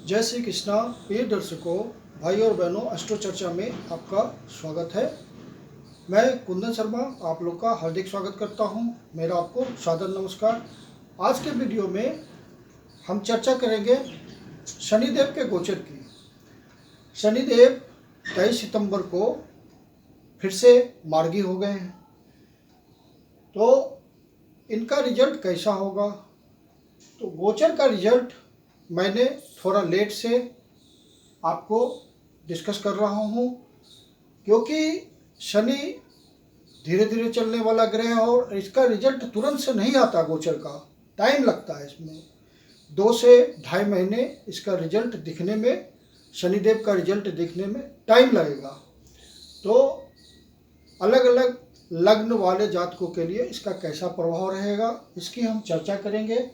जय श्री कृष्णा। प्रिय दर्शकों, भाई और बहनों, एस्ट्रो चर्चा में आपका स्वागत है। मैं कुंदन शर्मा आप लोग का हार्दिक स्वागत करता हूं। मेरा आपको सादर नमस्कार। आज के वीडियो में हम चर्चा करेंगे शनिदेव के गोचर की। शनिदेव 23 सितंबर को फिर से मार्गी हो गए हैं, तो इनका रिजल्ट कैसा होगा। तो गोचर का रिजल्ट मैंने थोड़ा लेट से आपको डिस्कस कर रहा हूँ, क्योंकि शनि धीरे धीरे चलने वाला ग्रह है और इसका रिजल्ट तुरंत से नहीं आता। गोचर का टाइम लगता है, इसमें 2 से 2.5 महीने इसका रिजल्ट दिखने में, शनिदेव का रिजल्ट दिखने में टाइम लगेगा। तो अलग अलग लग्न वाले जातकों के लिए इसका कैसा प्रभाव रहेगा, इसकी हम चर्चा करेंगे।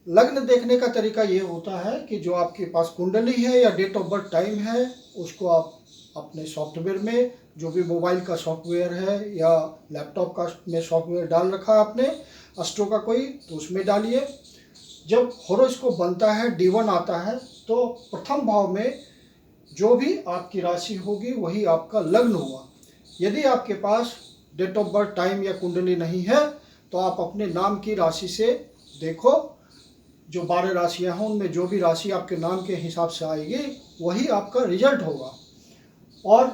लग्न देखने का तरीका ये होता है कि जो आपके पास कुंडली है या डेट ऑफ बर्थ टाइम है, उसको आप अपने सॉफ्टवेयर में, जो भी मोबाइल का सॉफ्टवेयर है या लैपटॉप का में सॉफ्टवेयर डाल रखा है आपने एस्ट्रो का कोई, तो उसमें डालिए। जब हॉरोस्कोप बनता है, D1 आता है, तो प्रथम भाव में जो भी आपकी राशि होगी वही आपका लग्न हुआ। यदि आपके पास डेट ऑफ बर्थ टाइम या कुंडली नहीं है तो आप अपने नाम की राशि से देखो। जो 12 राशियां हैं उनमें जो भी राशि आपके नाम के हिसाब से आएगी वही आपका रिजल्ट होगा। और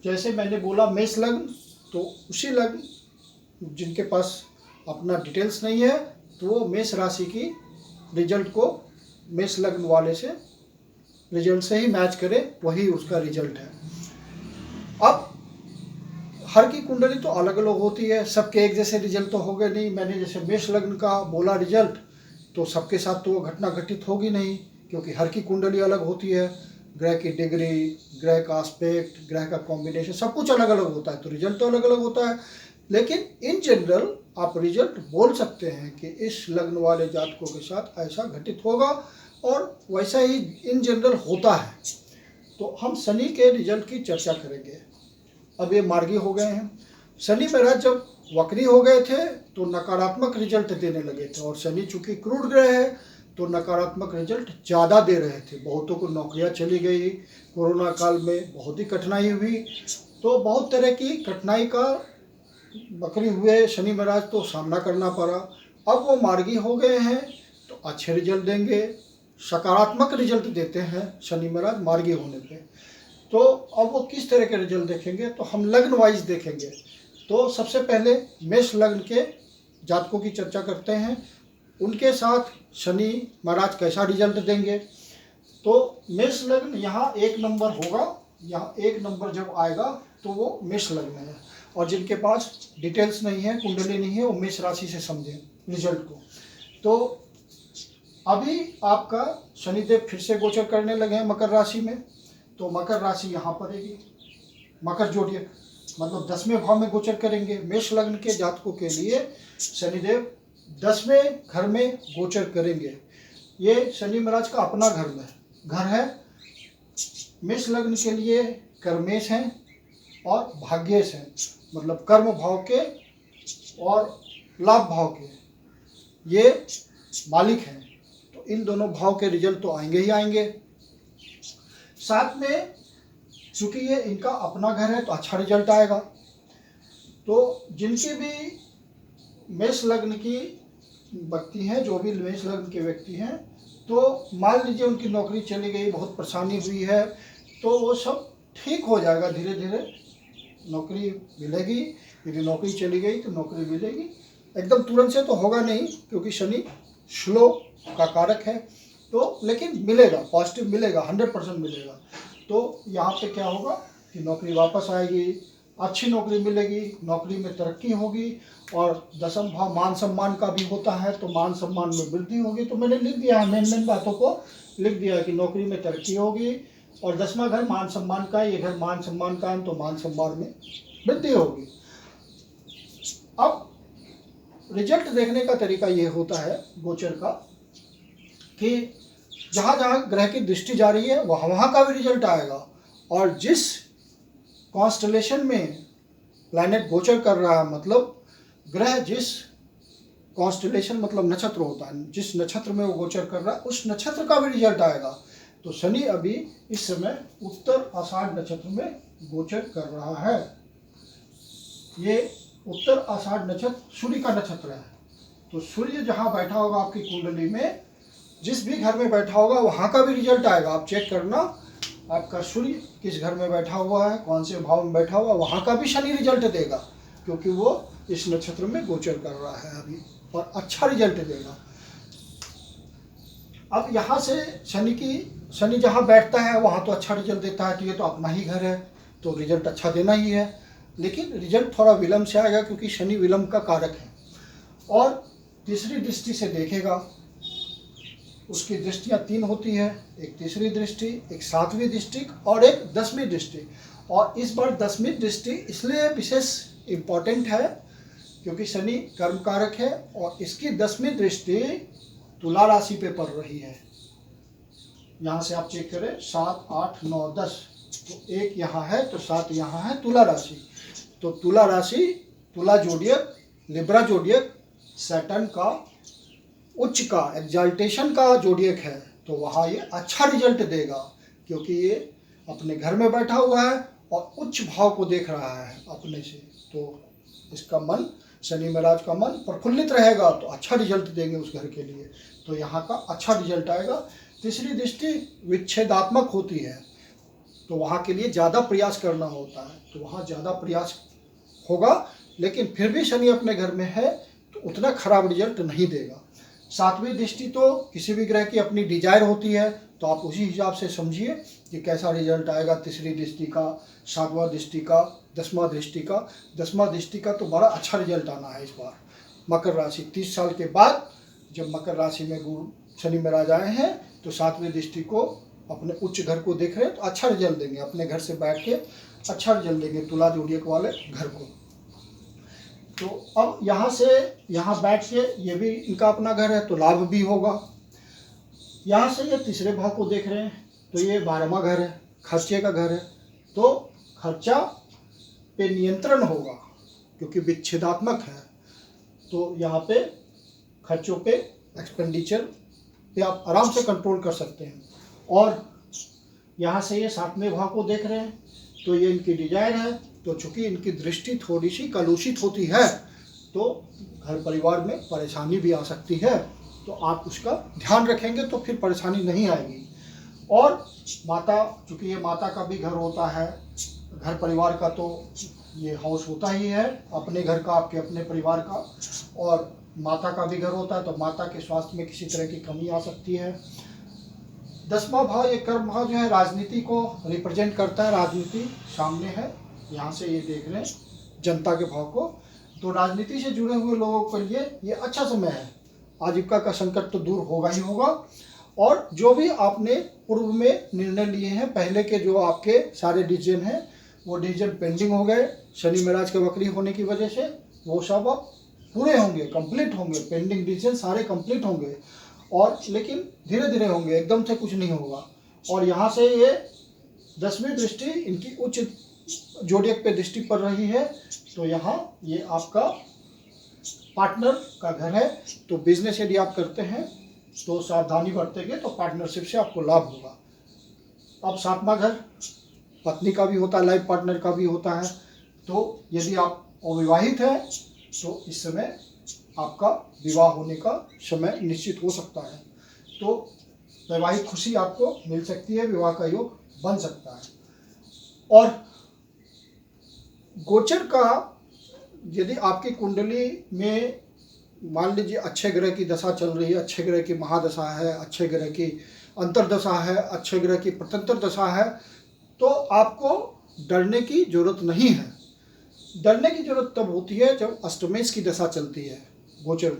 जैसे मैंने बोला मेष लग्न, तो उसी लग्न जिनके पास अपना डिटेल्स नहीं है तो वो मेष राशि की रिजल्ट को मेष लग्न वाले से रिजल्ट से ही मैच करे, वही उसका रिजल्ट है। अब हर की कुंडली तो अलग अलग होती है, सबके एक जैसे रिजल्ट तो होंगे नहीं। मैंने जैसे मेष लग्न का बोला रिजल्ट, तो सबके साथ तो वो घटना घटित होगी नहीं, क्योंकि हर की कुंडली अलग होती है। ग्रह की डिग्री, ग्रह का एस्पेक्ट, ग्रह का कॉम्बिनेशन, सब कुछ अलग अलग होता है, तो रिजल्ट तो अलग अलग होता है। लेकिन इन जनरल आप रिजल्ट बोल सकते हैं कि इस लग्न वाले जातकों के साथ ऐसा घटित होगा, और वैसा ही इन जनरल होता है। तो हम शनि के रिजल्ट की चर्चा करेंगे। अब ये मार्गी हो गए हैं। शनि महाराज जब वक्री हो गए थे तो नकारात्मक रिजल्ट देने लगे थे, और शनि चूंकि क्रूर ग्रह है तो नकारात्मक रिजल्ट ज़्यादा दे रहे थे। बहुतों को नौकरियां चली गई, कोरोना काल में बहुत ही कठिनाई हुई, तो बहुत तरह की कठिनाई का वक्री हुए शनि महाराज तो सामना करना पड़ा। अब वो मार्गी हो गए हैं तो अच्छे रिजल्ट देंगे, सकारात्मक रिजल्ट देते हैं शनि महाराज मार्गी होने पे। तो अब वो किस तरह के रिजल्ट देखेंगे, तो हम लग्न वाइज देखेंगे। तो सबसे पहले मेष लग्न के जातकों की चर्चा करते हैं, उनके साथ शनि महाराज कैसा रिजल्ट देंगे। तो मेष लग्न यहाँ 1 नंबर होगा, यहाँ 1 नंबर जब आएगा तो वो मेष लग्न है। और जिनके पास डिटेल्स नहीं है, कुंडली नहीं है, वो मेष राशि से समझें रिजल्ट को। तो अभी आपका शनिदेव फिर से गोचर करने लगे हैं मकर राशि में, तो मकर राशि यहाँ पड़ेगी। मकर जोड़िए मतलब 10वें भाव में गोचर करेंगे। मेष लग्न के जातकों के लिए शनिदेव 10वें घर में गोचर करेंगे। ये शनि महाराज का अपना घर है। मेष लग्न के लिए कर्मेश हैं और भाग्येश हैं, मतलब कर्म भाव के और लाभ भाव के ये मालिक हैं। तो इन दोनों भाव के रिजल्ट तो आएंगे ही आएंगे। साथ में चूंकि ये इनका अपना घर है तो अच्छा रिजल्ट आएगा। तो जिनकी भी मेष लग्न की व्यक्ति हैं, जो भी मेष लग्न के व्यक्ति हैं, तो मान लीजिए उनकी नौकरी चली गई, बहुत परेशानी हुई है, तो वो सब ठीक हो जाएगा। धीरे धीरे नौकरी मिलेगी। यदि नौकरी चली गई तो नौकरी मिलेगी। एकदम तुरंत से तो होगा नहीं, क्योंकि शनि स्लो का कारक है, तो लेकिन मिलेगा, पॉजिटिव मिलेगा, 100% मिलेगा। तो यहाँ पे क्या होगा कि नौकरी वापस आएगी, अच्छी नौकरी मिलेगी, नौकरी में तरक्की होगी। और 10वां भाव मान सम्मान का भी होता है, तो मान सम्मान में वृद्धि होगी। तो मैंने लिख दिया है, मेन बातों को लिख दिया है कि नौकरी में तरक्की होगी, और 10वां घर मान सम्मान का, ये घर मान सम्मान का है, तो मान सम्मान में वृद्धि होगी। अब रिजल्ट देखने का तरीका ये होता है गोचर का कि जहाँ जहाँ ग्रह की दृष्टि जा रही है वहाँ का भी रिजल्ट आएगा। और जिस कॉन्स्टलेशन में प्लैनेट गोचर कर रहा है, मतलब ग्रह जिस कॉन्स्टलेशन मतलब नक्षत्र होता है, जिस नक्षत्र में वो गोचर कर रहा है उस नक्षत्र का भी रिजल्ट आएगा। तो शनि अभी इस समय उत्तर आषाढ़ नक्षत्र में गोचर कर रहा है। ये उत्तर आषाढ़ नक्षत्र सूर्य का नक्षत्र है। तो सूर्य जहाँ बैठा होगा आपकी कुंडली में, जिस भी घर में बैठा होगा वहाँ का भी रिजल्ट आएगा। आप चेक करना आपका सूर्य किस घर में बैठा हुआ है, कौन से भाव में बैठा हुआ, वहाँ का भी शनि रिजल्ट देगा, क्योंकि वो इस नक्षत्र में गोचर कर रहा है अभी, और अच्छा रिजल्ट देगा। अब यहाँ से शनि जहाँ बैठता है वहाँ तो अच्छा रिजल्ट देता है, तो ये तो अपना ही घर है, तो रिजल्ट अच्छा देना ही है। लेकिन रिजल्ट थोड़ा विलम्ब से आएगा, क्योंकि शनि विलम्ब का कारक है। और तीसरी दृष्टि से देखेगा, उसकी दृष्टियाँ 3 होती है, एक तीसरी दृष्टि, एक 7वीं दृष्टि और एक 10वीं दृष्टि। और इस बार 10वीं दृष्टि इसलिए विशेष इम्पॉर्टेंट है क्योंकि शनि कर्म कारक है, और इसकी 10वीं दृष्टि तुला राशि पे पड़ रही है। यहाँ से आप चेक करें 7, 8, 9, 10, तो 1 यहाँ है तो 7 यहाँ है, तुला राशि। तो तुला राशि, तुला जोडियक, लिब्रा जोडियक, सैटर्न का उच्च का एग्जाल्टेशन का जोडियक है, तो वहाँ ये अच्छा रिजल्ट देगा, क्योंकि ये अपने घर में बैठा हुआ है और उच्च भाव को देख रहा है अपने से। तो इसका मन, शनि महाराज का मन प्रफुल्लित रहेगा, तो अच्छा रिजल्ट देंगे उस घर के लिए। तो यहाँ का अच्छा रिजल्ट आएगा। तीसरी दृष्टि विच्छेदात्मक होती है, तो वहाँ के लिए ज़्यादा प्रयास करना होता है, तो वहाँ ज़्यादा प्रयास होगा, लेकिन फिर भी शनि अपने घर में है तो उतना खराब रिजल्ट नहीं देगा। 7वीं दृष्टि तो किसी भी ग्रह की अपनी डिजायर होती है, तो आप उसी हिसाब से समझिए कि कैसा रिजल्ट आएगा तीसरी दृष्टि का, 7वां दृष्टि का, 10वां दृष्टि का। 10वां दृष्टि का तो बड़ा अच्छा रिजल्ट आना है इस बार। मकर राशि 30 साल के बाद जब मकर राशि में गुरु शनि महाराज आए हैं, तो 7वीं दृष्टि को अपने उच्च घर को देख रहे हैं, तो अच्छा रिजल्ट देंगे, अपने घर से बैठ के अच्छा रिजल्ट देंगे तुला जोडियक वाले घर को। तो अब यहाँ से यहाँ बैठ के, ये भी इनका अपना घर है तो लाभ भी होगा। यहाँ से ये तीसरे भाव को देख रहे हैं, तो ये 12वां घर है, खर्चे का घर है, तो खर्चा पे नियंत्रण होगा क्योंकि विच्छेदात्मक है। तो यहाँ पे खर्चों पे, एक्सपेंडिचर पे आप आराम से कंट्रोल कर सकते हैं। और यहाँ से ये 7वें भाव को देख रहे हैं, तो ये इनकी डिजायर है, तो चूंकि इनकी दृष्टि थोड़ी सी कलुषित होती है, तो घर परिवार में परेशानी भी आ सकती है, तो आप उसका ध्यान रखेंगे तो फिर परेशानी नहीं आएगी। और माता, चूंकि ये माता का भी घर होता है, घर परिवार का तो ये हाउस होता ही है, अपने घर का, आपके अपने परिवार का, और माता का भी घर होता है, तो माता के स्वास्थ्य में किसी तरह की कमी आ सकती है। 10वां भाव, ये कर्म भाव जो है राजनीति को रिप्रेजेंट करता है, राजनीति सामने है, यहाँ से ये देख रहे हैं जनता के भाव को। तो राजनीति से जुड़े हुए लोगों के लिए ये अच्छा समय है, आजीविका का संकट तो दूर होगा ही होगा। और जो भी आपने पूर्व में निर्णय लिए हैं, पहले के जो आपके सारे डिसीजन हैं, वो डिसीजन पेंडिंग हो गए शनि महाराज के वक्री होने की वजह से, वो सब अब पूरे होंगे, कंप्लीट होंगे, पेंडिंग डिसीजन सारे कंप्लीट होंगे। और लेकिन धीरे धीरे होंगे, एकदम से कुछ नहीं होगा। और यहाँ से ये 10वीं दृष्टि इनकी उच्च जोडियक पे दृष्टि पड़ रही है, तो यहाँ ये आपका पार्टनर का घर है, तो बिजनेस यदि आप करते हैं तो सावधानी बरतेंगे तो पार्टनरशिप से आपको लाभ होगा। अब 7वां घर पत्नी का भी होता है, लाइफ पार्टनर का भी होता है, तो यदि आप अविवाहित हैं तो इस समय आपका विवाह होने का समय निश्चित हो सकता है, तो वैवाहिक खुशी आपको मिल सकती है, विवाह का योग बन सकता है। और गोचर का यदि आपकी कुंडली में मान लीजिए अच्छे ग्रह की दशा चल रही है, अच्छे ग्रह की महादशा है, अच्छे ग्रह की अंतर्दशा है, अच्छे ग्रह की प्रत्यंतर दशा है, तो आपको डरने की जरूरत नहीं है। डरने की जरूरत तब होती है जब अष्टमेश की दशा चलती है गोचर,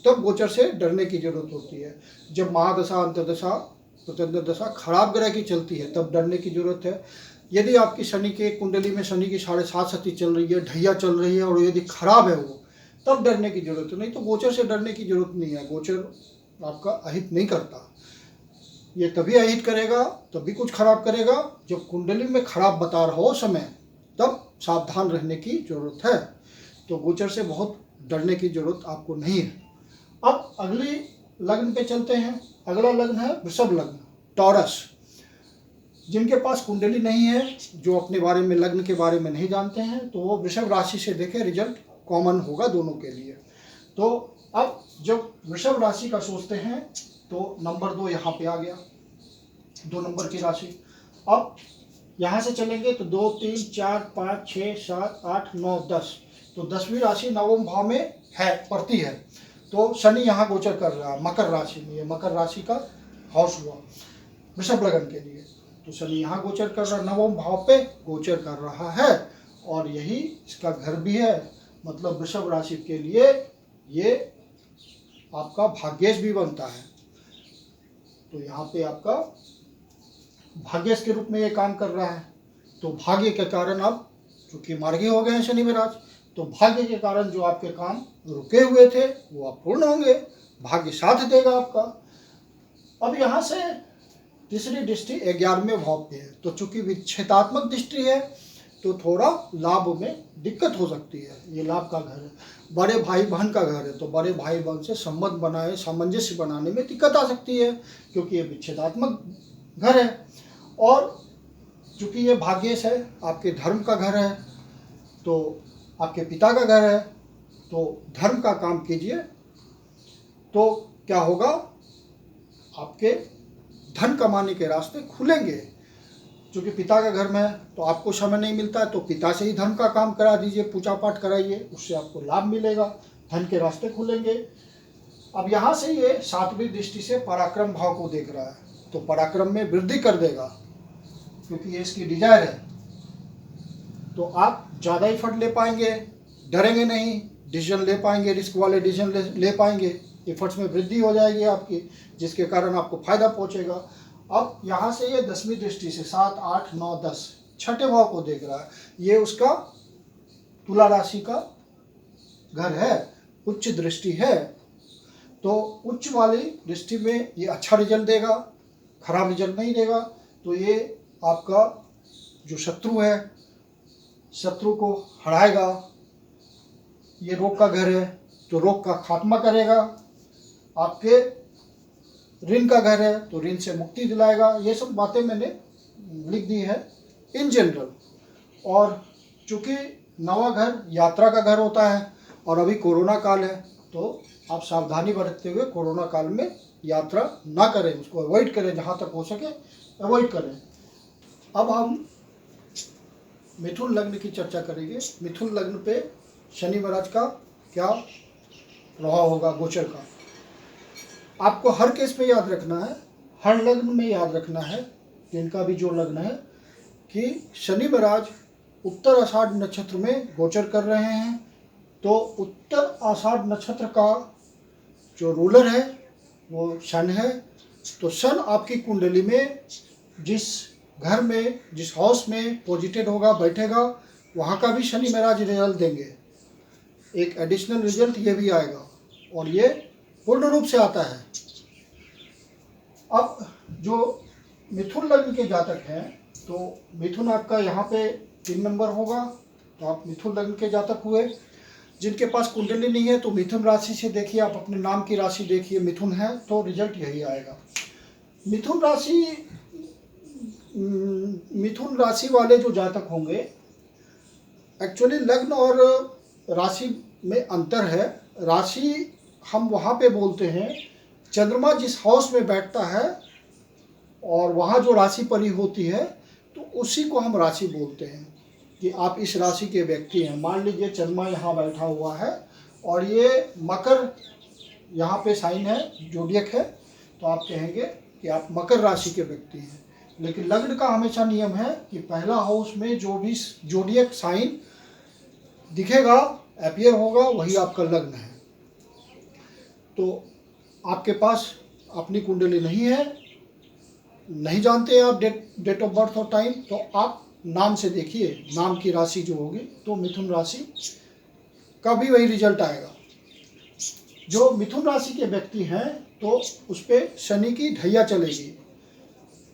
तब गोचर से डरने की जरूरत होती है। जब महादशा, अंतर्दशा, प्रत्यंतर दशा खराब ग्रह की चलती है तब डरने की जरूरत है। यदि आपकी शनि के कुंडली में शनि की 7.5 सती चल रही है, ढैया चल रही है, और यदि खराब है वो, तब डरने की जरूरत है, नहीं तो गोचर से डरने की जरूरत नहीं है। गोचर आपका अहित नहीं करता, ये तभी अहित करेगा, तभी कुछ खराब करेगा जब कुंडली में खराब बता रहा हो समय, तब सावधान रहने की जरूरत है। तो गोचर से बहुत डरने की जरूरत आपको नहीं है। अब अगली लग्न पे चलते हैं। अगला लग्न है वृषभ लग्न, टॉरस। जिनके पास कुंडली नहीं है, जो अपने बारे में, लग्न के बारे में नहीं जानते हैं, तो वो वृषभ राशि से देखें, रिजल्ट कॉमन होगा दोनों के लिए। तो अब जब वृषभ राशि का सोचते हैं तो नंबर 2 यहाँ पे आ गया, 2 नंबर की राशि। अब यहाँ से चलेंगे तो 2, 3, 4, 5, 6, 7, 8, 9, 10। तो 10वीं राशि नवम भाव में है, पड़ती है। तो शनि यहाँ गोचर कर रहा है मकर राशि में, ये मकर राशि का हाउस हुआ वृषभ लगन के लिए। तो शनि यहाँ गोचर कर रहा, नवम भाव पे गोचर कर रहा है, और यही इसका घर भी है। मतलब वृषभ राशि के लिए ये आपका भाग्येश भी बनता है। तो यहाँ पे आपका भाग्येश के रूप में ये काम कर रहा है। तो भाग्य के कारण अब चूंकि मार्गी हो गए हैं शनि महाराज, तो भाग्य के कारण जो आपके काम रुके हुए थे वो अब पूर्ण होंगे, भाग्य साथ देगा आपका। अब यहाँ से तीसरी दृष्टि 11वें भाव पे है। तो चूंकि विच्छेदात्मक दृष्टि है तो थोड़ा लाभ में दिक्कत हो सकती है। ये लाभ का घर है, बड़े भाई बहन का घर है, तो बड़े भाई बहन से संबंध बनाए, सामंजस्य बनाने में दिक्कत आ सकती है, क्योंकि ये विच्छेदात्मक घर है। और चूंकि ये भाग्येश है, आपके धर्म का घर है, तो आपके पिता का घर है, तो धर्म का काम कीजिए, तो क्या होगा, आपके धन कमाने के रास्ते खुलेंगे। क्योंकि पिता का घर में है तो आपको समय नहीं मिलता है, तो पिता से ही धर्म का काम करा दीजिए, पूजा पाठ कराइए, उससे आपको लाभ मिलेगा, धन के रास्ते खुलेंगे। अब यहाँ से ये 7वीं दृष्टि से पराक्रम भाव को देख रहा है, तो पराक्रम में वृद्धि कर देगा, क्योंकि ये इसकी डिजायर है। तो आप ज़्यादा एफर्ट ले पाएंगे, डरेंगे नहीं, डिसीजन ले पाएंगे, रिस्क वाले डिसीजन ले पाएंगे, एफर्ट्स में वृद्धि हो जाएगी आपकी, जिसके कारण आपको फायदा पहुंचेगा। अब यहाँ से ये 10वीं दृष्टि से 7, 8, 9, 10 छठे भाव को देख रहा है। ये उसका तुला राशि का घर है, उच्च दृष्टि है। तो उच्च वाली दृष्टि में ये अच्छा रिजल्ट देगा, खराब रिजल्ट नहीं देगा। तो ये आपका जो शत्रु है, शत्रु को हराएगा। ये रोग का घर है, तो रोग का खात्मा करेगा। आपके ऋण का घर है, तो ऋण से मुक्ति दिलाएगा। ये सब बातें मैंने लिख दी है इन जनरल। और चूँकि नवा घर यात्रा का घर होता है, और अभी कोरोना काल है, तो आप सावधानी बरतते हुए कोरोना काल में यात्रा ना करें, उसको अवॉइड करें, जहाँ तक हो सके अवॉइड करें। अब हम मिथुन लग्न की चर्चा करेंगे। मिथुन लग्न पे शनि महाराज का क्या प्रभाव होगा गोचर का। आपको हर केस में याद रखना है, हर लग्न में याद रखना है, जिनका भी जो लग्न है, कि शनि महाराज उत्तर आषाढ़ नक्षत्र में गोचर कर रहे हैं। तो उत्तर आषाढ़ नक्षत्र का जो रूलर है वो शन है। तो शन आपकी कुंडली में जिस घर में, जिस हाउस में पोजिटेड होगा, बैठेगा, वहाँ का भी शनि महाराज रिजल्ट देंगे। एक एडिशनल रिजल्ट ये भी आएगा, और ये पूर्ण रूप से आता है। अब जो मिथुन लग्न के जातक हैं, तो मिथुन आपका यहाँ पे 3 नंबर होगा, तो आप मिथुन लग्न के जातक हुए। जिनके पास कुंडली नहीं है, तो मिथुन राशि से देखिए, आप अपने नाम की राशि देखिए, मिथुन है तो रिजल्ट यही आएगा। मिथुन राशि वाले जो जातक होंगे, एक्चुअली लग्न और राशि में अंतर है। राशि हम वहाँ पे बोलते हैं, चंद्रमा जिस हाउस में बैठता है और वहाँ जो राशि परी होती है, तो उसी को हम राशि बोलते हैं कि आप इस राशि के व्यक्ति हैं। मान लीजिए चंद्रमा यहाँ बैठा हुआ है और ये मकर यहाँ पे साइन है, जोडियक है, तो आप कहेंगे कि आप मकर राशि के व्यक्ति हैं। लेकिन लग्न का हमेशा नियम है कि पहला हाउस में जो भी जोडियक साइन दिखेगा, अपीयर होगा, वही आपका लग्न है। तो आपके पास अपनी कुंडली नहीं है, नहीं जानते हैं आप डेट ऑफ बर्थ और टाइम, तो आप नाम से देखिए, नाम की राशि जो होगी, तो मिथुन राशि का भी वही रिजल्ट आएगा। जो मिथुन राशि के व्यक्ति हैं, तो उस पर शनि की ढैया चलेगी।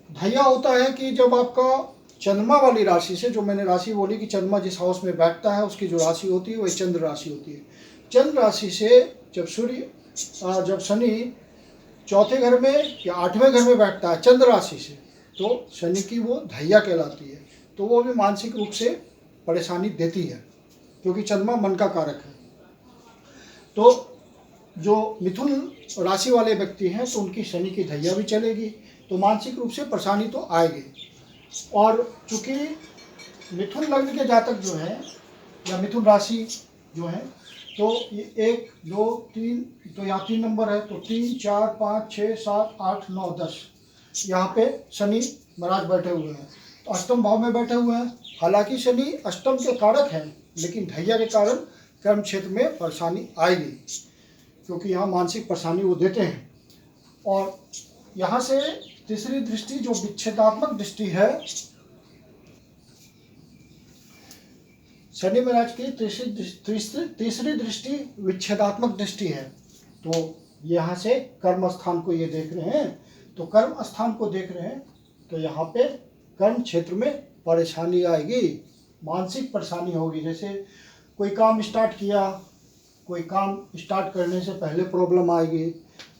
ढैया होता है कि जब आपका चंद्रमा वाली राशि से, जो मैंने राशि बोली कि चंद्रमा जिस हाउस में बैठता है उसकी जो राशि होती है वही चंद्र राशि होती है। चंद्र राशि से जब सूर्य जब शनि चौथे घर में या आठवें घर में बैठता है चंद्र राशि से, तो शनि की वो धैया कहलाती है। तो वो भी मानसिक रूप से परेशानी देती है, क्योंकि चंद्रमा मन का कारक है। तो जो मिथुन राशि वाले व्यक्ति हैं तो उनकी शनि की धैया भी चलेगी, तो मानसिक रूप से परेशानी तो आएगी। और चूंकि मिथुन लग्न के जातक जो हैं या मिथुन राशि जो है, तो ये 1 2 3, तो यहाँ 3 नंबर है, तो 3 4 5 6 7 8 9 10 यहाँ पे शनि महाराज बैठे हुए हैं, तो अष्टम भाव में बैठे हुए हैं। हालांकि शनि अष्टम के कारक हैं, लेकिन धैया के कारण कर्म क्षेत्र में परेशानी आएगी, क्योंकि यहाँ मानसिक परेशानी वो देते हैं। और यहाँ से तीसरी दृष्टि जो विच्छेदात्मक दृष्टि है, शनि महाराज की तीसरी दृष्टि विच्छेदात्मक दृष्टि है। तो यहाँ से कर्म स्थान को ये देख रहे हैं, तो कर्म स्थान को देख रहे हैं, तो यहाँ पे कर्म क्षेत्र में परेशानी आएगी, मानसिक परेशानी होगी। जैसे कोई काम स्टार्ट किया, कोई काम स्टार्ट करने से पहले प्रॉब्लम आएगी,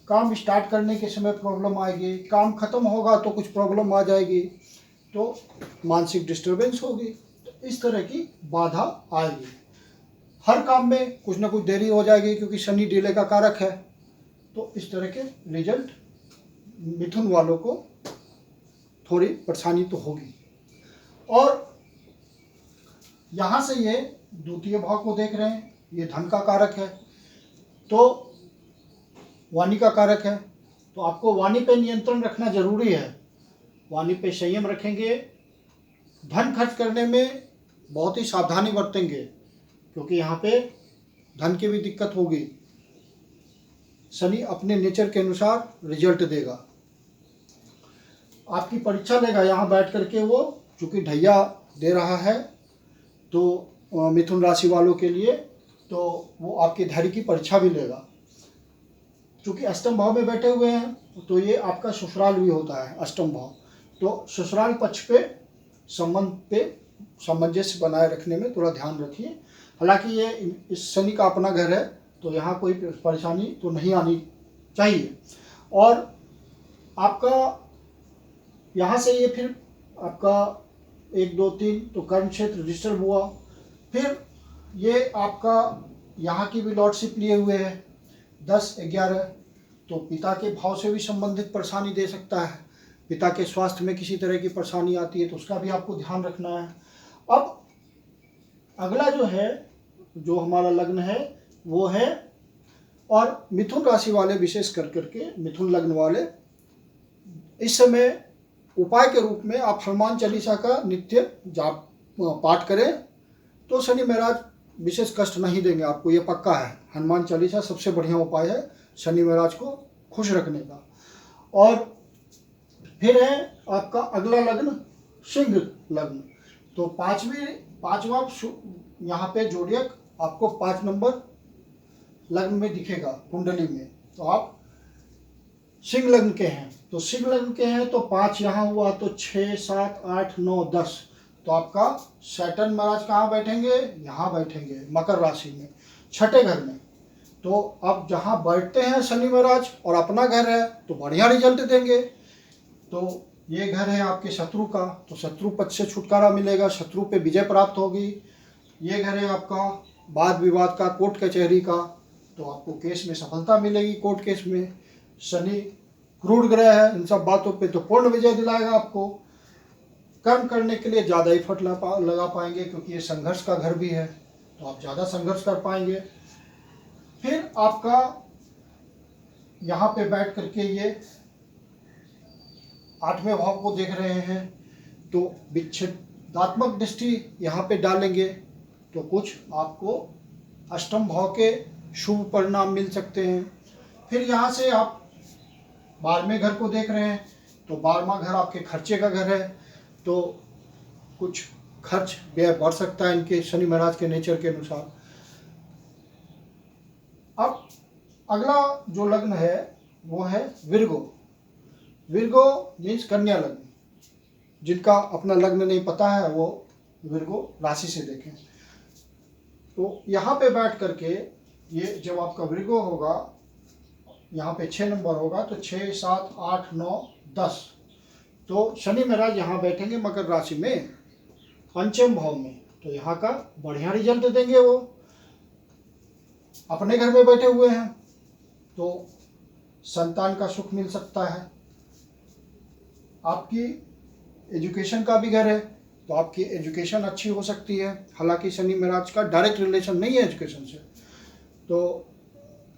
काम स्टार्ट करने के समय प्रॉब्लम आएगी, काम खत्म होगा तो कुछ प्रॉब्लम आ जाएगी, तो मानसिक डिस्टर्बेंस होगी। तो इस तरह की बाधा आएगी। हर काम में कुछ ना कुछ देरी हो जाएगी, क्योंकि शनि डिले का कारक है। तो इस तरह के रिजल्ट मिथुन वालों को थोड़ी परेशानी तो होगी। और यहाँ से ये द्वितीय भाव को देख रहे हैं, ये धन का कारक है, तो वाणी का कारक है, तो आपको वाणी पे नियंत्रण रखना जरूरी है। वाणी पे संयम रखेंगे, धन खर्च करने में बहुत ही सावधानी बरतेंगे, क्योंकि यहाँ पे धन की भी दिक्कत होगी। शनि अपने नेचर के अनुसार रिजल्ट देगा, आपकी परीक्षा लेगा यहाँ बैठ करके वो, चूँकि ढैया दे रहा है तो मिथुन राशि वालों के लिए, तो वो आपके धैर्य की परीक्षा भी लेगा। चूँकि अष्टम भाव में बैठे हुए हैं, तो ये आपका ससुराल भी होता है अष्टम भाव, तो ससुराल पक्ष पे संबंध पे सामंजस्य बनाए रखने में थोड़ा ध्यान रखिए। हालांकि ये इस शनि का अपना घर है, तो यहाँ कोई परेशानी तो नहीं आनी चाहिए। और आपका यहाँ से ये फिर आपका 1 2 3 तो कर्म क्षेत्र डिस्टर्ब हुआ। फिर ये आपका यहाँ की भी लॉर्डशिप लिए हुए है 10 11, तो पिता के भाव से भी संबंधित परेशानी दे सकता है। पिता के स्वास्थ्य में किसी तरह की परेशानी आती है, तो उसका भी आपको ध्यान रखना है। अब अगला जो है, जो हमारा लग्न है वो है, और मिथुन राशि वाले विशेष करके मिथुन लग्न वाले इस समय उपाय के रूप में आप हनुमान चालीसा का नित्य जाप पाठ करें, तो शनि महाराज विशेष कष्ट नहीं देंगे आपको, ये पक्का है। हनुमान चालीसा सबसे बढ़िया उपाय है शनि महाराज को खुश रखने का। और फिर है आपका अगला लग्न सिंह लग्न, तो पांचवा यहाँ पे जोड़ियक आपको 5 नंबर लग्न में दिखेगा कुंडली में, तो आप सिंह लग्न के हैं। तो सिंह लग्न के हैं तो 5 यहाँ हुआ, तो 6 7 8 9 10, तो आपका सैटर्न महाराज कहाँ बैठेंगे, यहाँ बैठेंगे मकर राशि में, छठे घर में। तो अब जहाँ बैठते हैं शनि महाराज और अपना घर है, तो बढ़िया रिजल्ट देंगे। तो ये घर है आपके शत्रु का, तो शत्रु पक्ष से छुटकारा मिलेगा, शत्रु पे विजय प्राप्त होगी। ये घर है आपका वाद विवाद का, कोर्ट कचहरी का, तो आपको केस में सफलता मिलेगी। कोर्ट केस में शनि क्रूर ग्रह है, इन सब बातों पे तो पूर्ण विजय दिलाएगा आपको। कर्म करने के लिए ज़्यादा एफर्ट लगा पाएंगे, क्योंकि ये संघर्ष का घर भी है, तो आप ज़्यादा संघर्ष कर पाएंगे। फिर आपका यहाँ पे बैठ करके ये 8वें भाव को देख रहे हैं, तो विच्छेदात्मक दृष्टि यहाँ पे डालेंगे, तो कुछ आपको अष्टम भाव के शुभ परिणाम मिल सकते हैं। फिर यहाँ से आप 12वें घर को देख रहे हैं, तो 12वां घर आपके खर्चे का घर है, तो कुछ खर्च व्यय बढ़ सकता है इनके शनि महाराज के नेचर के अनुसार। अब अगला जो लग्न है वो है विर्गो। विर्गो मीन्स कन्या लग्न, जिनका अपना लग्न नहीं पता है वो विर्गो राशि से देखें। तो यहाँ पे बैठ करके ये जब आपका विर्गो होगा, यहाँ पे 6 नंबर होगा, तो 6, 7, 8, 9, 10। तो शनि महाराज यहाँ बैठेंगे मकर राशि में पंचम भाव में, तो यहाँ का बढ़िया रिजल्ट देंगे। वो अपने घर में बैठे हुए हैं तो संतान का सुख मिल सकता है। आपकी एजुकेशन का भी घर है तो आपकी एजुकेशन अच्छी हो सकती है। हालांकि शनि महाराज का डायरेक्ट रिलेशन नहीं है एजुकेशन से, तो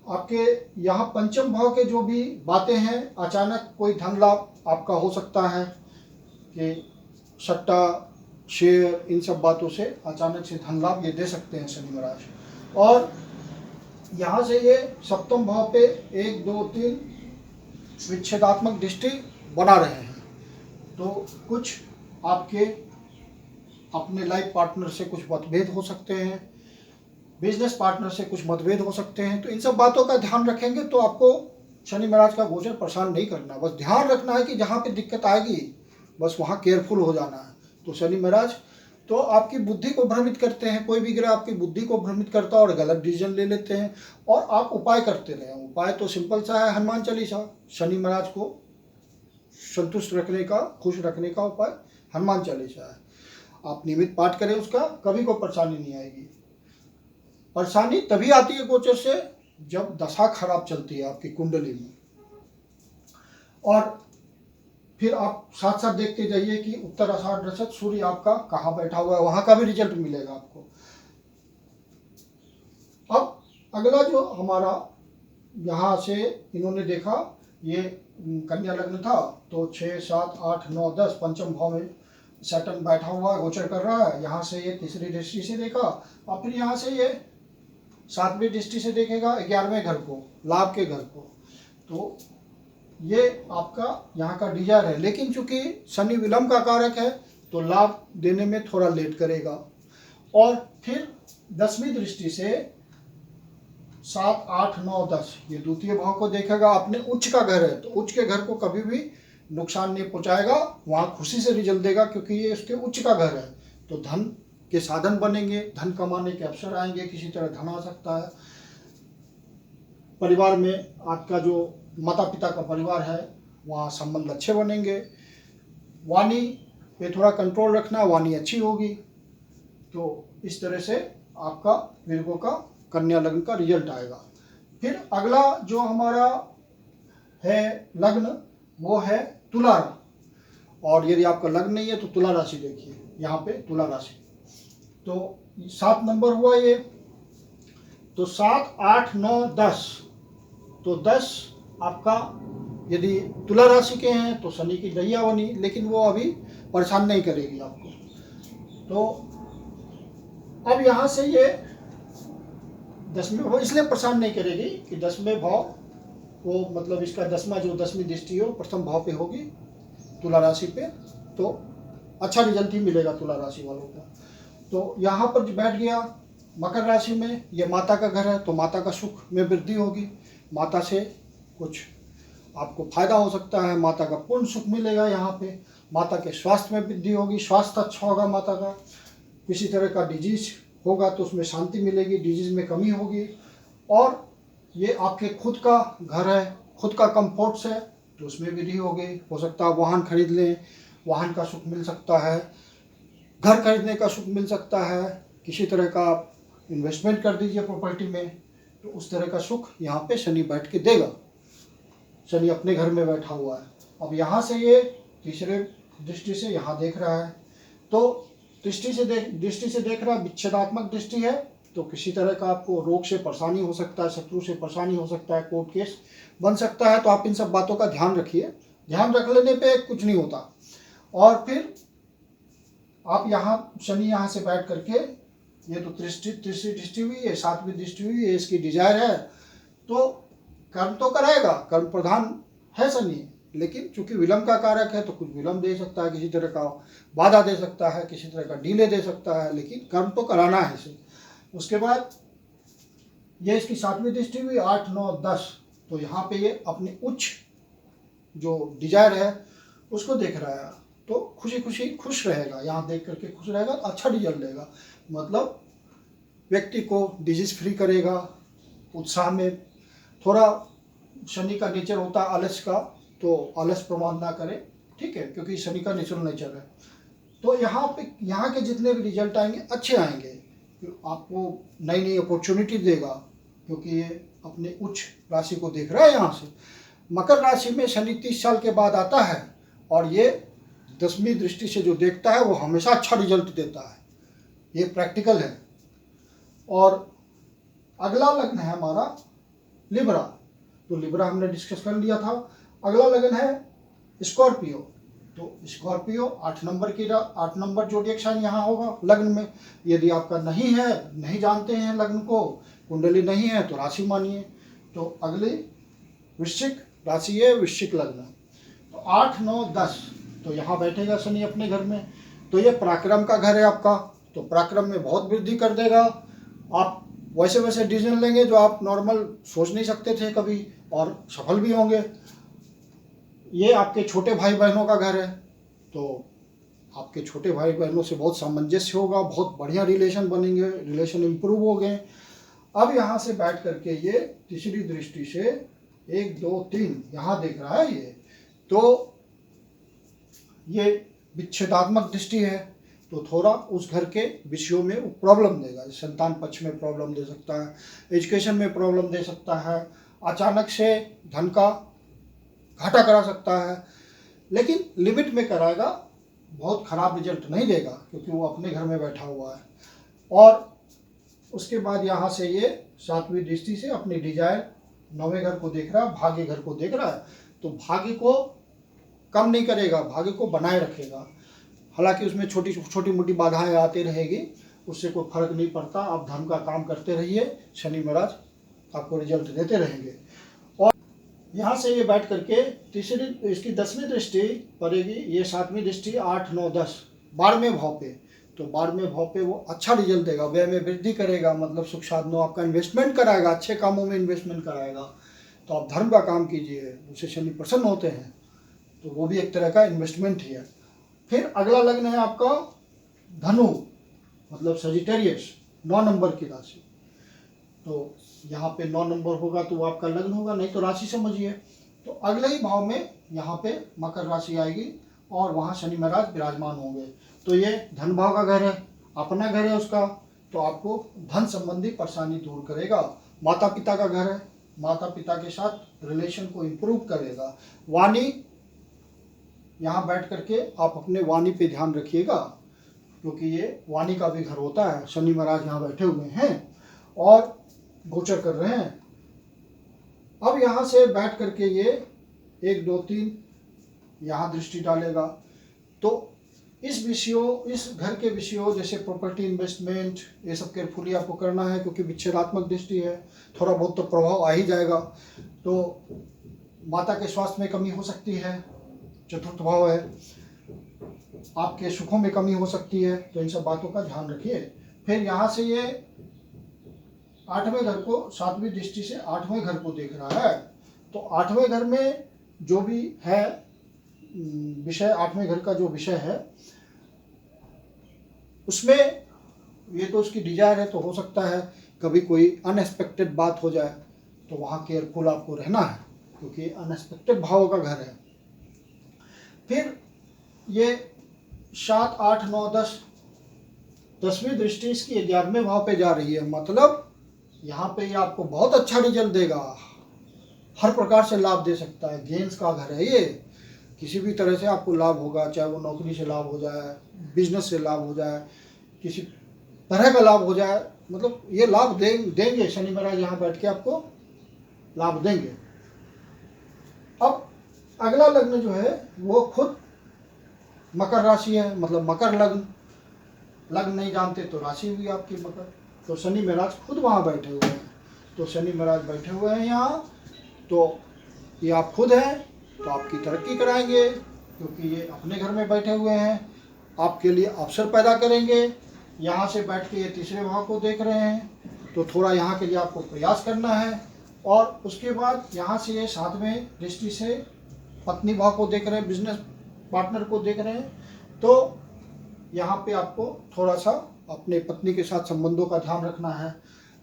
आपके यहाँ पंचम भाव के जो भी बातें हैं, अचानक कोई धन लाभ आपका हो सकता है कि सट्टा, शेयर, इन सब बातों से अचानक से धन लाभ ये दे सकते हैं शनि महाराज। और यहाँ से ये सप्तम भाव पे 1, 2, 3 विच्छेदात्मक दृष्टि बना रहे हैं, तो कुछ आपके अपने लाइफ पार्टनर से कुछ मतभेद हो सकते हैं, बिजनेस पार्टनर से कुछ मतभेद हो सकते हैं। तो इन सब बातों का ध्यान रखेंगे तो आपको शनि महाराज का गोचर परेशान नहीं करना। बस ध्यान रखना है कि जहाँ पे दिक्कत आएगी बस वहाँ केयरफुल हो जाना है। तो शनि महाराज तो आपकी बुद्धि को भ्रमित करते हैं, कोई भी ग्रह आपकी बुद्धि को भ्रमित करता है और गलत डिसीजन ले लेते हैं। और आप उपाय करते रहें। उपाय तो सिंपल सा है, हनुमान चालीसा। शनि महाराज को संतुष्ट रखने का, खुश रखने का उपाय हनुमान चालीसा है। आप नियमित पाठ करें उसका, कभी कोई परेशानी नहीं आएगी। परेशानी तभी आती है गोचर से जब दशा खराब चलती है आपकी कुंडली में। और फिर आप साथ साथ देखते जाइए कि उत्तर आषाढ़ नक्षत्र सूर्य आपका कहाँ बैठा हुआ है, वहां का भी रिजल्ट मिलेगा आपको। अब अगला जो हमारा यहाँ से इन्होंने देखा, ये कन्या लग्न था, तो 6, 7, 8, 9, 10 पंचम भाव में सैटर्न बैठा हुआ है, गोचर कर रहा है। यहाँ से ये तीसरी दृष्टि से देखा और फिर यहाँ से ये 7वीं दृष्टि से देखेगा 11वें घर को, लाभ के घर को। तो ये आपका यहाँ का डिजायर है, लेकिन चूंकि शनि विलंब का कारक है तो लाभ देने में थोड़ा लेट करेगा। और फिर 10वीं दृष्टि से 7, 8, 9, 10 ये द्वितीय भाव को देखेगा। अपने उच्च का घर है तो उच्च के घर को कभी भी नुकसान नहीं पहुंचाएगा, वहाँ खुशी से रिजल्ट देगा क्योंकि ये उसके उच्च का घर है। तो धन के साधन बनेंगे, धन कमाने के अवसर आएंगे, किसी तरह धन आ सकता है। परिवार में आपका जो माता पिता का परिवार है वहाँ संबंध अच्छे बनेंगे। वाणी पे थोड़ा कंट्रोल रखना, वाणी अच्छी होगी। तो इस तरह से आपका विर्गो का कन्या लग्न का रिजल्ट आएगा। फिर अगला जो हमारा है लग्न वो है तुला। और यदि आपका लग्न नहीं है तो तुला राशि देखिए, यहाँ पे तुला राशि तो 7 नंबर हुआ ये। तो 7, 8, 9, 10 तो 10 आपका यदि तुला राशि के हैं तो शनि की दैया बनी, लेकिन वो अभी परेशान नहीं करेगी आपको। तो अब यहाँ से ये 10वें भाव इसलिए परेशान नहीं करेगी कि 10वें भाव वो मतलब इसका 10वां जो 10वीं दृष्टि हो प्रथम भाव पे होगी तुला राशि पे, तो अच्छा रिजल्ट ही मिलेगा तुला राशि वालों को। तो यहाँ पर बैठ गया मकर राशि में, ये माता का घर है तो माता का सुख में वृद्धि होगी। माता से कुछ आपको फायदा हो सकता है, माता का पूर्ण सुख मिलेगा। यहाँ पे माता के स्वास्थ्य में वृद्धि होगी, स्वास्थ्य अच्छा होगा माता का। किसी तरह का डिजीज होगा तो उसमें शांति मिलेगी, डिजीज में कमी होगी। और ये आपके खुद का घर है, खुद का कंफर्ट्स है तो उसमें वृद्धि होगी। हो सकता है वाहन खरीद लें, वाहन का सुख मिल सकता है, घर खरीदने का सुख मिल सकता है, किसी तरह का आप इन्वेस्टमेंट कर दीजिए प्रॉपर्टी में, तो उस तरह का सुख यहाँ पे शनि बैठ के देगा। शनि अपने घर में बैठा हुआ है। अब यहाँ से ये तीसरे दृष्टि से यहाँ देख रहा है, तो दृष्टि से देख रहा, विच्छेदात्मक दृष्टि है तो किसी तरह का आपको रोग से परेशानी हो सकता है, शत्रु से परेशानी हो सकता है, कोर्ट केस बन सकता है। तो आप इन सब बातों का ध्यान रखिए, ध्यान रख लेने पे कुछ नहीं होता। और फिर आप यहाँ शनि यहाँ से बैठ करके, ये तो तीसरी दृष्टि हुई, ये 7वीं दृष्टि हुई, ये इसकी डिजायर है तो कर्म तो कराएगा, कर्म प्रधान है शनि, लेकिन चूंकि विलंब का कारक है तो कुछ विलंब दे सकता है, किसी तरह का बाधा दे सकता है, किसी तरह का डिले दे सकता है, लेकिन कर्म तो कराना है इसे। उसके बाद ये इसकी 7वीं दृष्टि हुई, 8, 9, 10 तो यहाँ पे ये अपने उच्च जो डिजायर है उसको देख रहा है तो खुश रहेगा। यहाँ देख करके खुश रहेगा तो अच्छा रिजल्ट देगा। मतलब व्यक्ति को डिजीज फ्री करेगा, उत्साह में थोड़ा शनि का नेचर होता है आलस का, तो आलस प्रमाण ना करें, ठीक है, क्योंकि शनि का नेचुरल नेचर है। तो यहाँ पे यहाँ के जितने भी रिजल्ट आएंगे अच्छे आएंगे, आपको नई नई अपॉर्चुनिटी देगा, क्योंकि ये अपने उच्च राशि को देख रहा है। यहाँ से मकर राशि में शनि 30 साल के बाद आता है, और ये 10वीं दृष्टि से जो देखता है वो हमेशा अच्छा रिजल्ट देता है, ये प्रैक्टिकल है। और अगला लग्न है हमारा लिब्रा, तो लिब्रा हमने डिस्कस कर लिया था। अगला लग्न है स्कॉर्पियो, तो स्कॉर्पियो 8 नंबर जोडिएक साइन यहाँ होगा लग्न में। यदि आपका नहीं है, नहीं जानते हैं लग्न को, कुंडली नहीं है, तो राशि मानिए। तो अगली वृश्चिक राशि है, वृश्चिक लग्न, तो 8, 9, 10, तो यहाँ बैठेगा शनि अपने घर में। तो ये पराक्रम का घर है आपका, तो पराक्रम में बहुत वृद्धि कर देगा। आप वैसे वैसे डिसीजन लेंगे जो आप नॉर्मल सोच नहीं सकते थे कभी, और सफल भी होंगे। ये आपके छोटे भाई बहनों का घर है, तो आपके छोटे भाई बहनों से बहुत सामंजस्य होगा, बहुत बढ़िया रिलेशन बनेंगे, रिलेशन इम्प्रूव हो गए। अब यहाँ से बैठ करके ये तीसरी दृष्टि से 1, 2, 3 यहाँ देख रहा है ये, तो ये विच्छेदात्मक दृष्टि है, तो थोड़ा उस घर के विषयों में प्रॉब्लम देगा। संतान पक्ष में प्रॉब्लम दे सकता है, एजुकेशन में प्रॉब्लम दे सकता है, अचानक से धन का घाटा करा सकता है, लेकिन लिमिट में कराएगा, बहुत खराब रिजल्ट नहीं देगा, क्योंकि वो अपने घर में बैठा हुआ है। और उसके बाद यहाँ से ये 7वीं दृष्टि से अपनी डिजायर 9वें घर को देख रहा है, भाग्य घर को देख रहा है, तो भाग्य को कम नहीं करेगा, भाग्य को बनाए रखेगा। हालांकि उसमें छोटी छोटी मोटी बाधाएं आती रहेगी, उससे कोई फर्क नहीं पड़ता। आप धर्म का काम करते रहिए, शनि महाराज आपको रिजल्ट देते रहेंगे। और यहाँ से ये बैठ करके तीसरी इसकी 10वीं दृष्टि पड़ेगी, ये 7वीं दृष्टि 8, 9, 10 12वें भाव पे, तो 12वें भाव पे वो अच्छा रिजल्ट देगा, व्यय में वृद्धि करेगा, मतलब सुख साधनों आपका इन्वेस्टमेंट कराएगा, अच्छे कामों में इन्वेस्टमेंट कराएगा। तो आप धर्म का काम कीजिए, उससे शनि प्रसन्न होते हैं, तो वो भी एक तरह का इन्वेस्टमेंट ही है। फिर अगला लग्न है आपका धनु, मतलब सजिटेरियस, 9 नंबर की राशि। तो यहाँ पे 9 नंबर होगा तो वो आपका लग्न होगा, नहीं तो राशि समझिए। तो अगले ही भाव में यहाँ पे मकर राशि आएगी, और वहाँ शनि महाराज विराजमान होंगे। तो ये धन भाव का घर है, अपना घर है उसका, तो आपको धन संबंधी परेशानी दूर करेगा। माता पिता का घर है, माता पिता के साथ रिलेशन को इम्प्रूव करेगा। वाणी, यहाँ बैठ करके आप अपने वाणी पे ध्यान रखिएगा, क्योंकि ये वाणी का भी घर होता है। शनि महाराज यहाँ बैठे हुए हैं और गोचर कर रहे हैं। अब यहाँ से बैठ करके ये 1, 2, 3 यहाँ दृष्टि डालेगा, तो इस घर के विषयों जैसे प्रॉपर्टी, इन्वेस्टमेंट, ये सब केयरफुली आपको करना है, क्योंकि विच्छेदात्मक दृष्टि है, थोड़ा बहुत तो प्रभाव आ ही जाएगा। तो माता के स्वास्थ्य में कमी हो सकती है, चतुर्थ भाव है, आपके सुखों में कमी हो सकती है, तो इन सब बातों का ध्यान रखिए। फिर यहाँ से ये 8वें घर को 7वीं दृष्टि से 8वें घर को देख रहा है, तो 8वें घर में जो भी है विषय, 8वें घर का जो विषय है उसमें ये तो उसकी डिजायर है, तो हो सकता है कभी कोई अनएक्सपेक्टेड बात हो जाए, तो वहाँ केयरफुल आपको रहना है, क्योंकि अनएक्सपेक्टेड भाव का घर है। फिर ये 7, 8, 9, 10 10वीं दृष्टि इसकी 11वें भाव पे जा रही है, मतलब यहाँ पे ये आपको बहुत अच्छा रिजल्ट देगा, हर प्रकार से लाभ दे सकता है। गेंस का घर है ये, किसी भी तरह से आपको लाभ होगा, चाहे वो नौकरी से लाभ हो जाए, बिजनेस से लाभ हो जाए, किसी तरह का लाभ हो जाए, मतलब ये लाभ देंगे शनि महाराज यहाँ बैठ के आपको लाभ देंगे। अब अगला लग्न जो है वो खुद मकर राशि है, मतलब मकर लग्न नहीं जानते तो राशि हुई आपकी मकर, तो शनि महाराज खुद वहाँ बैठे हुए हैं। तो शनि महाराज बैठे हुए हैं यहाँ, तो ये आप खुद हैं, तो आपकी तरक्की कराएंगे, क्योंकि ये अपने घर में बैठे हुए हैं, आपके लिए अवसर पैदा करेंगे। यहाँ से बैठ के ये तीसरे भाव को देख रहे हैं, तो थोड़ा यहाँ के लिए आपको प्रयास करना है। और उसके बाद यहाँ से ये 7वें दृष्टि से पत्नी भाव को देख रहे हैं, बिजनेस पार्टनर को देख रहे हैं, तो यहाँ पे आपको थोड़ा सा अपने पत्नी के साथ संबंधों का ध्यान रखना है।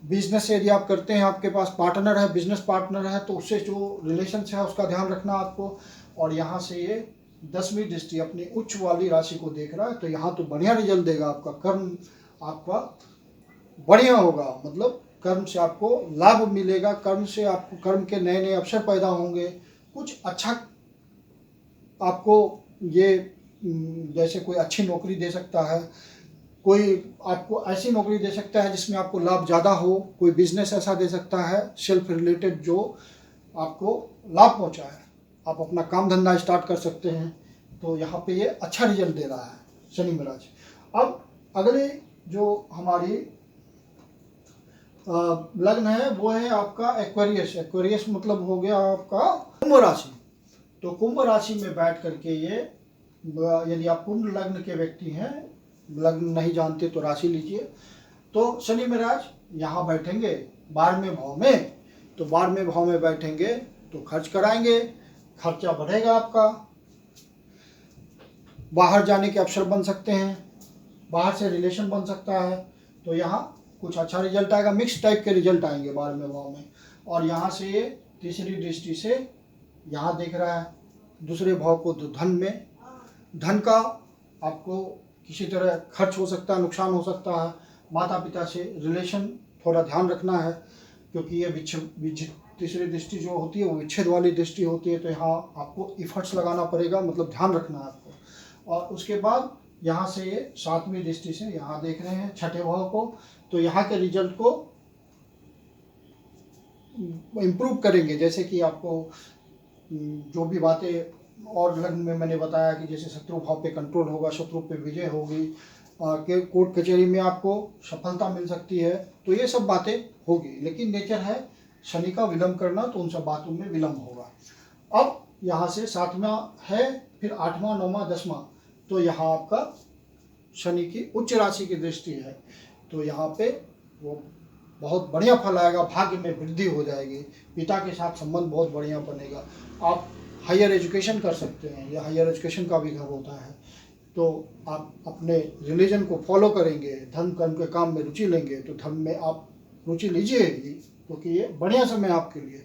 बिजनेस यदि आप करते हैं, आपके पास पार्टनर है, बिजनेस पार्टनर है, तो उससे जो रिलेशन है उसका ध्यान रखना आपको। और यहाँ से ये 10वीं दृष्टि अपनी उच्च वाली राशि को देख रहा है, तो यहाँ तो बढ़िया रिजल्ट देगा। आपका कर्म आपका बढ़िया होगा, मतलब कर्म से आपको लाभ मिलेगा, कर्म से आपको कर्म के नए नए अवसर पैदा होंगे, कुछ अच्छा आपको ये जैसे कोई अच्छी नौकरी दे सकता है, कोई आपको ऐसी नौकरी दे सकता है जिसमें आपको लाभ ज़्यादा हो, कोई बिजनेस ऐसा दे सकता है सेल्फ रिलेटेड जो आपको लाभ पहुंचाए, आप अपना काम धंधा स्टार्ट कर सकते हैं। तो यहाँ पे ये अच्छा रिजल्ट दे रहा है शनि महाराज। अब अगले जो हमारी लग्न है वो है आपका एक्वेरियस। एक्वेरियस मतलब हो गया आपका कुंभ राशि। तो कुंभ राशि में बैठ करके ये, यदि आप कुंभ लग्न के व्यक्ति हैं, लग्न नहीं जानते तो राशि लीजिए। तो शनि महाराज यहाँ बैठेंगे 12वें भाव में। तो 12वें भाव में बैठेंगे तो खर्च कराएंगे, खर्चा बढ़ेगा आपका, बाहर जाने के अवसर बन सकते हैं, बाहर से रिलेशन बन सकता है। तो यहाँ कुछ अच्छा रिजल्ट आएगा, मिक्स टाइप के रिजल्ट आएंगे 12वें भाव में। और यहाँ से ये तीसरी दृष्टि से यहाँ देख रहा है दूसरे भाव को, तो धन में, धन का आपको किसी तरह खर्च हो सकता है, नुकसान हो सकता है, माता पिता से रिलेशन थोड़ा ध्यान रखना है, क्योंकि ये तीसरी दृष्टि जो होती है वो विच्छेद वाली दृष्टि होती है। तो यहाँ आपको इफर्ट्स लगाना पड़ेगा, मतलब ध्यान रखना है आपको। और उसके बाद यहाँ से ये 7वीं दृष्टि से यहाँ देख रहे हैं 6ठे भाव को, तो यहाँ के रिजल्ट को इम्प्रूव करेंगे। जैसे कि आपको जो भी बातें और लग्न में मैंने बताया कि जैसे शत्रु भाव पे कंट्रोल होगा, शत्रु पे विजय होगी, कोर्ट कचहरी में आपको सफलता मिल सकती है, तो ये सब बातें होगी। लेकिन नेचर है शनि का विलंब करना, तो उन सब बातों में विलंब होगा। अब यहाँ से 7वां है, फिर 8वां, 9वां, 10वां, तो यहाँ आपका शनि की उच्च राशि की दृष्टि है। तो यहाँ पे वो बहुत बढ़िया फल आएगा, भाग्य में वृद्धि हो जाएगी, पिता के साथ संबंध बहुत बढ़िया बनेगा, आप हायर एजुकेशन कर सकते हैं, या हायर एजुकेशन का भी घर होता है। तो आप अपने रिलीजन को फॉलो करेंगे, धर्म कर्म के काम में रुचि लेंगे, तो धर्म में आप रुचि लीजिए, क्योंकि ये बढ़िया समय आपके लिए।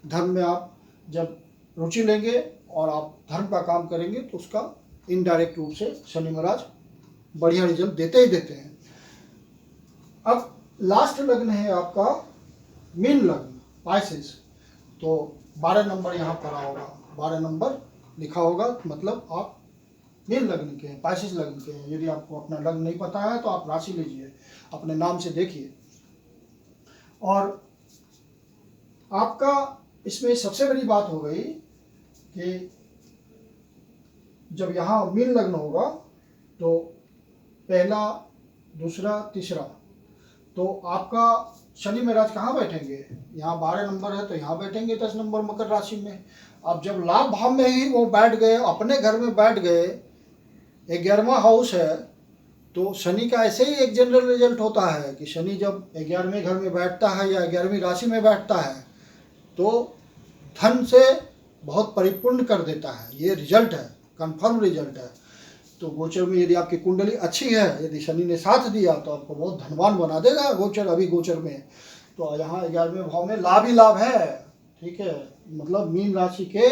धर्म में आप जब रुचि लेंगे और आप धर्म का काम करेंगे तो उसका इनडायरेक्ट रूप से शनि महाराज बढ़िया रिजल्ट देते ही देते हैं। अब लास्ट लग्न है आपका मीन लग्न, पाइसेस। तो 12 नंबर यहाँ पर होगा, 12 नंबर लिखा होगा, मतलब आप मीन लग्न के हैं, पाइसेस लग्न के हैं। यदि आपको अपना लग्न नहीं पता है तो आप राशि लीजिए, अपने नाम से देखिए। और आपका इसमें सबसे बड़ी बात हो गई कि जब यहाँ मीन लग्न होगा तो पहला, दूसरा, तीसरा, तो आपका शनि महाराज कहाँ बैठेंगे? यहाँ 12 नंबर है तो यहाँ बैठेंगे 10 नंबर मकर राशि में। अब जब लाभ भाव में ही वो बैठ गए, अपने घर में बैठ गए, 11वां हाउस है, तो शनि का ऐसे ही एक जनरल रिजल्ट होता है कि शनि जब 11वें घर में बैठता है या 11वीं राशि में बैठता है तो धन से बहुत परिपूर्ण कर देता है। ये रिजल्ट है, कंफर्म रिजल्ट है। तो गोचर में यदि आपकी कुंडली अच्छी है, यदि शनि ने साथ दिया तो आपको बहुत धनवान बना देगा गोचर, अभी गोचर में। तो यहाँ 11वें भाव में लाभ ही लाभ है, ठीक है, मतलब मीन राशि के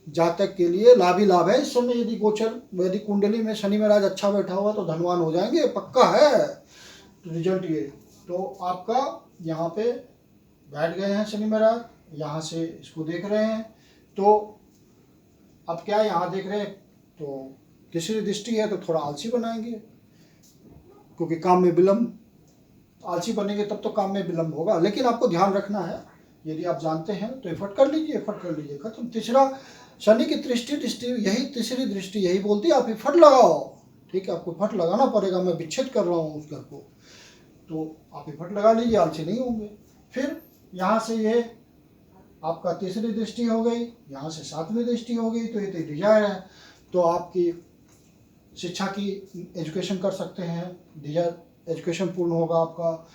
जातक के लिए लाभ ही लाभ है इस समय। यदि गोचर, यदि कुंडली में शनि महाराज अच्छा बैठा हुआ तो धनवान हो जाएंगे, पक्का है रिजल्ट ये। तो आपका यहाँ पे बैठ गए हैं शनि महाराज, यहाँ से इसको देख रहे हैं। तो अब क्या यहाँ देख रहे हैं, तो तीसरी दृष्टि है तो थोड़ा आलसी बनाएंगे, क्योंकि काम में विलंब, आलसी बनेंगे तब तो काम में विलंब होगा। लेकिन आपको ध्यान रखना है, यदि आप जानते हैं तो एफर्ट कर लीजिए, एफर्ट कर लीजिए, खत्म। तीसरा शनि की दृष्टि यही, तीसरी दृष्टि यही बोलती है आप एफर्ट लगाओ, ठीक है, आपको एफर्ट लगाना पड़ेगा। मैं विच्छेद कर रहा हूँ उस घर को, तो आप एफर्ट लगा लीजिए, आलसी नहीं होंगे। फिर यहाँ से ये आपका तीसरी दृष्टि हो गई, यहाँ से 7वीं दृष्टि हो गई, तो ये तो डिजायर है, तो आपकी शिक्षा की एजुकेशन कर सकते हैं, डिजायर एजुकेशन पूर्ण होगा आपका,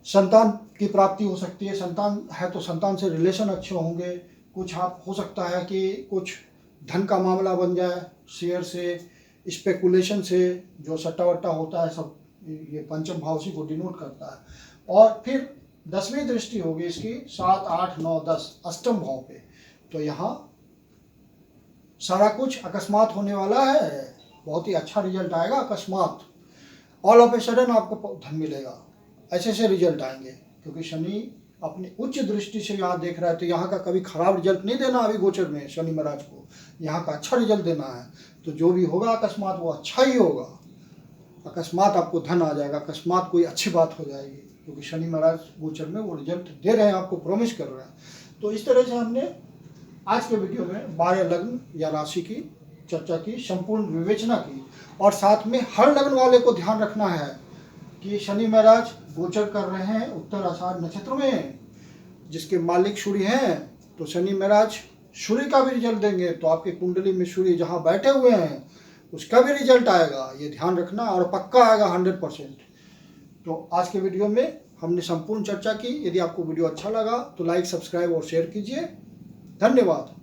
संतान की प्राप्ति हो सकती है, संतान है तो संतान से रिलेशन अच्छे होंगे, कुछ आप हो सकता है कि कुछ धन का मामला बन जाए, शेयर से, स्पेकुलेशन से, जो सट्टा वट्टा होता है सब, ये पंचम भाव से को डिनोट करता है। और फिर 10वीं दृष्टि होगी इसकी 7, 8, 9, 10 अष्टम भाव पे। तो यहाँ सारा कुछ अकस्मात होने वाला है, बहुत ही अच्छा रिजल्ट आएगा अकस्मात। ऑल ऑफ ए सडन आपको धन मिलेगा, ऐसे ऐसे रिजल्ट आएंगे, क्योंकि शनि अपनी उच्च दृष्टि से यहाँ देख रहा है। तो यहाँ का कभी खराब रिजल्ट नहीं देना अभी गोचर में शनि महाराज को, यहाँ का अच्छा रिजल्ट देना है। तो जो भी होगा अकस्मात वो अच्छा ही होगा, अकस्मात आपको धन आ जाएगा, अकस्मात कोई अच्छी बात हो जाएगी, क्योंकि शनि महाराज गोचर में वो रिजल्ट दे रहे हैं, आपको प्रॉमिस कर रहे हैं। तो इस तरह से हमने आज के वीडियो में 12 लग्न या राशि की चर्चा की, संपूर्ण विवेचना की, और साथ में हर लग्न वाले को ध्यान रखना है कि शनि महाराज गोचर कर रहे हैं उत्तर आषाढ़ नक्षत्र में, जिसके मालिक सूर्य हैं। तो शनि महाराज सूर्य का भी रिजल्ट देंगे, तो आपकी कुंडली में सूर्य जहाँ बैठे हुए हैं उसका भी रिजल्ट आएगा, ये ध्यान रखना, और पक्का आएगा 100%। तो आज के वीडियो में हमने संपूर्ण चर्चा की। यदि आपको वीडियो अच्छा लगा तो लाइक, सब्सक्राइब और शेयर कीजिए। धन्यवाद।